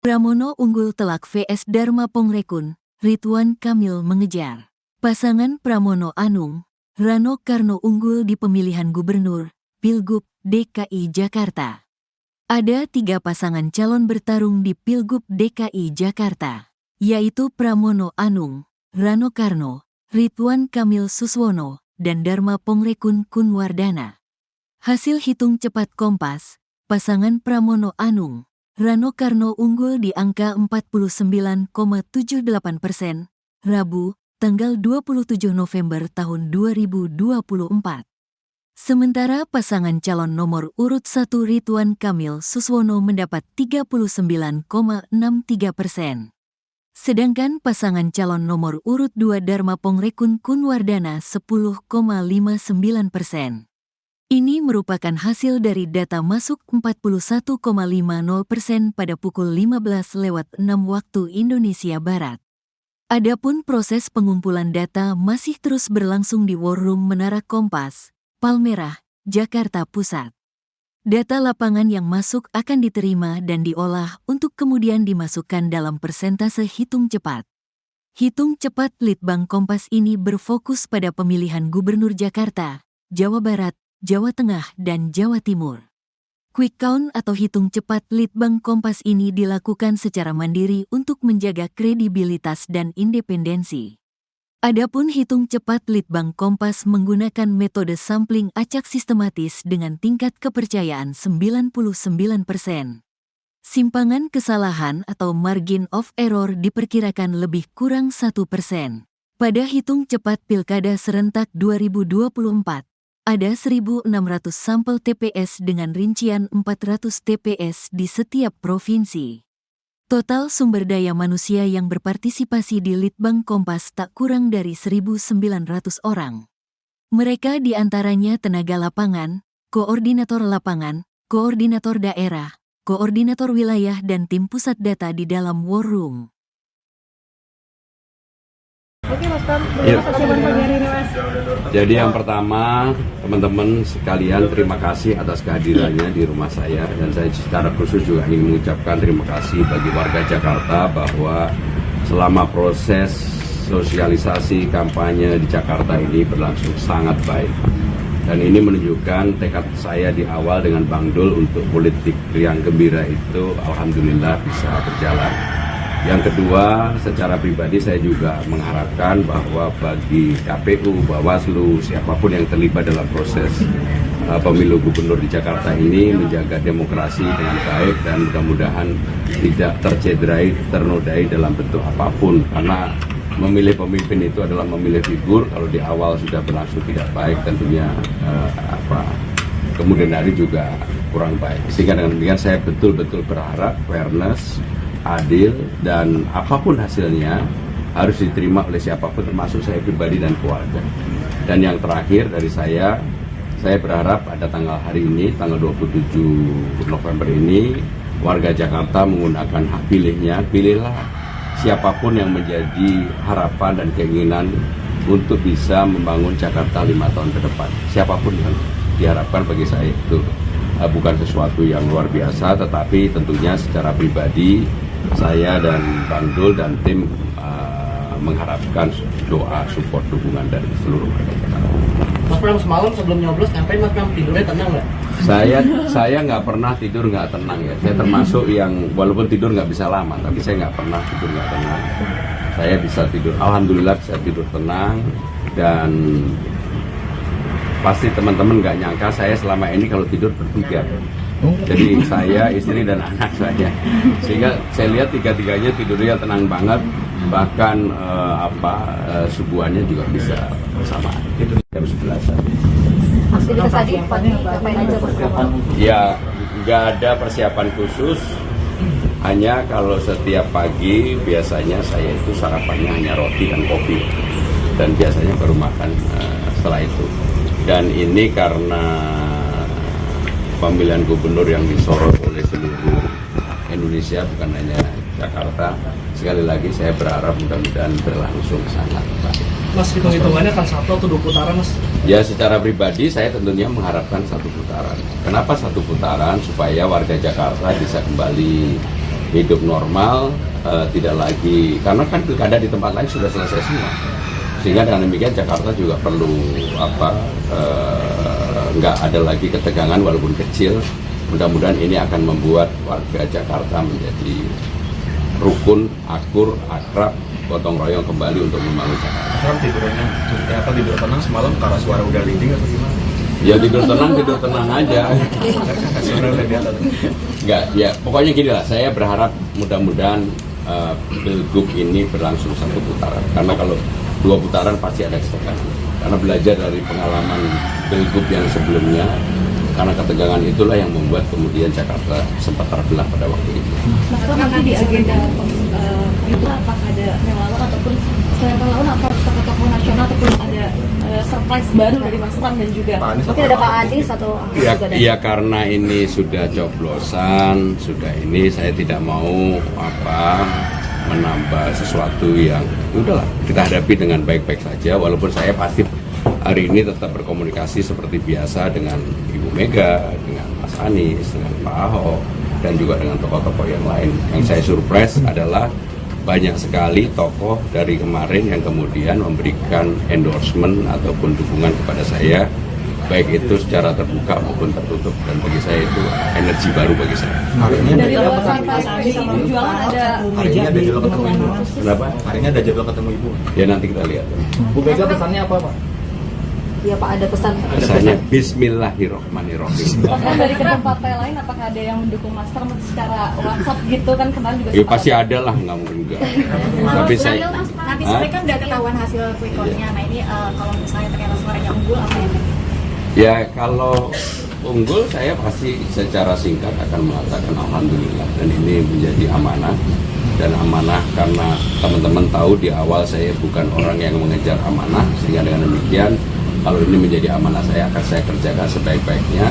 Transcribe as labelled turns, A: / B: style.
A: Pramono unggul telak vs Dharma Pongrekun, Ridwan Kamil mengejar. Pasangan Pramono Anung, Rano Karno unggul di pemilihan gubernur, Pilgub DKI Jakarta. Ada 3 pasangan calon bertarung di Pilgub DKI Jakarta, yaitu Pramono Anung, Rano Karno, Ridwan Kamil Suswono, dan Dharma Pongrekun Kunwardana. Hasil hitung cepat Kompas, pasangan Pramono Anung, Rano Karno unggul di angka 49,78%, Rabu, tanggal 27 November tahun 2024. Sementara pasangan calon nomor urut 1 Ridwan Kamil Suswono mendapat 39,63%. Sedangkan pasangan calon nomor urut 2 Dharma Pongrekun Kunwardana 10,59%. Ini merupakan hasil dari data masuk 41,50% pada pukul 15.06 waktu Indonesia Barat. Adapun proses pengumpulan data masih terus berlangsung di War Room Menara Kompas, Palmerah, Jakarta Pusat. Data lapangan yang masuk akan diterima dan diolah untuk kemudian dimasukkan dalam persentase hitung cepat. Hitung cepat Litbang Kompas ini berfokus pada pemilihan Gubernur Jakarta, Jawa Barat, Jawa Tengah, dan Jawa Timur. Quick count atau hitung cepat Litbang Kompas ini dilakukan secara mandiri untuk menjaga kredibilitas dan independensi. Adapun hitung cepat Litbang Kompas menggunakan metode sampling acak sistematis dengan tingkat kepercayaan 99%. Simpangan kesalahan atau margin of error diperkirakan lebih kurang 1%. Pada hitung cepat Pilkada Serentak 2024, ada 1.600 sampel TPS dengan rincian 400 TPS di setiap provinsi. Total sumber daya manusia yang berpartisipasi di Litbang Kompas tak kurang dari 1.900 orang. Mereka diantaranya tenaga lapangan, koordinator lapangan, koordinator daerah, koordinator wilayah, dan tim pusat data di dalam War Room.
B: Oke Mas Pram, persiapan pagi hari ini Mas.
C: Jadi yang pertama, teman-teman sekalian, terima kasih atas kehadirannya di rumah saya. Dan saya secara khusus juga ingin mengucapkan terima kasih bagi warga Jakarta bahwa selama proses sosialisasi kampanye di Jakarta ini berlangsung sangat baik. Dan ini menunjukkan tekad saya di awal dengan Bang Dul untuk politik riang gembira itu alhamdulillah bisa berjalan. Yang kedua, secara pribadi saya juga mengharapkan bahwa bagi KPU, Bawaslu, siapapun yang terlibat dalam proses pemilu gubernur di Jakarta ini menjaga demokrasi dengan baik dan mudah-mudahan tidak tercederai, ternodai dalam bentuk apapun. Karena memilih pemimpin itu adalah memilih figur, kalau di awal sudah berlangsung tidak baik tentunya kemudian hari juga kurang baik. Sehingga dengan demikian saya betul-betul berharap fairness, adil, dan apapun hasilnya harus diterima oleh siapapun termasuk saya pribadi dan keluarga. Dan yang terakhir dari saya berharap pada tanggal hari ini, tanggal 27 November ini, warga Jakarta menggunakan hak pilihnya. Pilihlah siapapun yang menjadi harapan dan keinginan untuk bisa membangun Jakarta 5 tahun ke depan. Siapapun yang diharapkan bagi saya itu bukan sesuatu yang luar biasa, tetapi tentunya secara pribadi saya dan Bang Dul dan tim mengharapkan doa, support, dukungan dari seluruh warga Jakarta.
D: Mas Pram, semalam sebelum nyoblos ngapain Mas Pram, tidurnya tenang nggak?
C: Saya nggak pernah tidur nggak tenang ya. Saya termasuk yang walaupun tidur nggak bisa lama, tapi saya nggak pernah tidur nggak tenang. Saya bisa tidur, alhamdulillah bisa tidur tenang, dan pasti teman-teman nggak nyangka saya selama ini kalau tidur bertiga. Jadi saya, istri, dan anak saya. Sehingga saya lihat tiga-tiganya tidurnya tenang banget. Bahkan subuhannya juga bisa bersamaan. Itu jam 11.
B: Aktivitas tadi ngapain aja bersama?
C: Ya, nggak ada persiapan khusus. Hanya kalau setiap pagi biasanya saya itu sarapannya hanya roti dan kopi. Dan biasanya baru makan setelah itu. Dan ini karena pemilihan gubernur yang disorot oleh seluruh Indonesia, bukan hanya Jakarta. Sekali lagi saya berharap mudah-mudahan berlangsung sangat baik.
D: Mas, hitung-hitungannya kan 1 atau 2 putaran Mas?
C: Ya, secara pribadi saya tentunya mengharapkan 1 putaran. Kenapa 1 putaran? Supaya warga Jakarta bisa kembali hidup normal, tidak lagi, karena kan pilkada di tempat lain sudah selesai semua, sehingga dengan demikian Jakarta juga perlu nggak ada lagi ketegangan walaupun kecil. Mudah-mudahan ini akan membuat warga Jakarta menjadi rukun, akur, akrab, gotong royong kembali untuk membangun Jakarta.
E: Kan tidur tenang semalam karena suara udah leading atau gimana?
C: Ya tidur tenang aja. Enggak, ya pokoknya gini lah, saya berharap mudah-mudahan Pilgub ini berlangsung 1 putaran. Karena kalau 2 putaran pasti ada ketegangan. Karena belajar dari pengalaman Pilgub yang sebelumnya, karena ketegangan itulah yang membuat kemudian Jakarta sempat terbelah pada waktu itu.
B: Mas nanti di agenda itu apakah ada relawan ataupun selain relawan apa tokoh-tokoh nasional ataupun ada surprise baru dari Mas Pram dan juga mungkin ada Pak Anies atau
C: Ya karena ini sudah coblosan, sudah ini saya tidak mau menambah sesuatu yang udahlah kita hadapi dengan baik-baik saja, walaupun saya pasti hari ini tetap berkomunikasi seperti biasa dengan Ibu Mega, dengan Mas Anies, dengan Pak Ahok, dan juga dengan tokoh-tokoh yang lain. Yang saya surprise adalah banyak sekali tokoh dari kemarin yang kemudian memberikan endorsement ataupun dukungan kepada saya, baik itu secara terbuka maupun tertutup, dan bagi saya itu energi baru bagi saya.
B: dari luar partai sama perjuangan ada
E: Hari ini ada jadwal ketemu Ibu.
C: Kenapa?
E: Hari ini ada jadwal ketemu Ibu.
C: Ya nanti kita lihat.
E: Bu Mega pesannya apa, Pak?
B: ya Pak ada pesan
C: Misalnya Bismillahirrohmanirrohim.
B: bahkan dari ketum partai lain apakah ada yang mendukung Mas Pram secara WhatsApp gitu kan kemarin juga
C: Ya pasti ada lah, nggak mungkin enggak. Tapi saya
F: Nanti sore kan udah ketahuan hasil quick count-nya. Nah ini kalau misalnya ternyata suaranya unggul apa yang
C: Ya kalau unggul saya pasti secara singkat akan mengatakan alhamdulillah, dan ini menjadi amanah, dan amanah karena teman-teman tahu di awal saya bukan orang yang mengejar amanah, sehingga dengan demikian kalau ini menjadi amanah saya akan saya kerjakan sebaik-baiknya.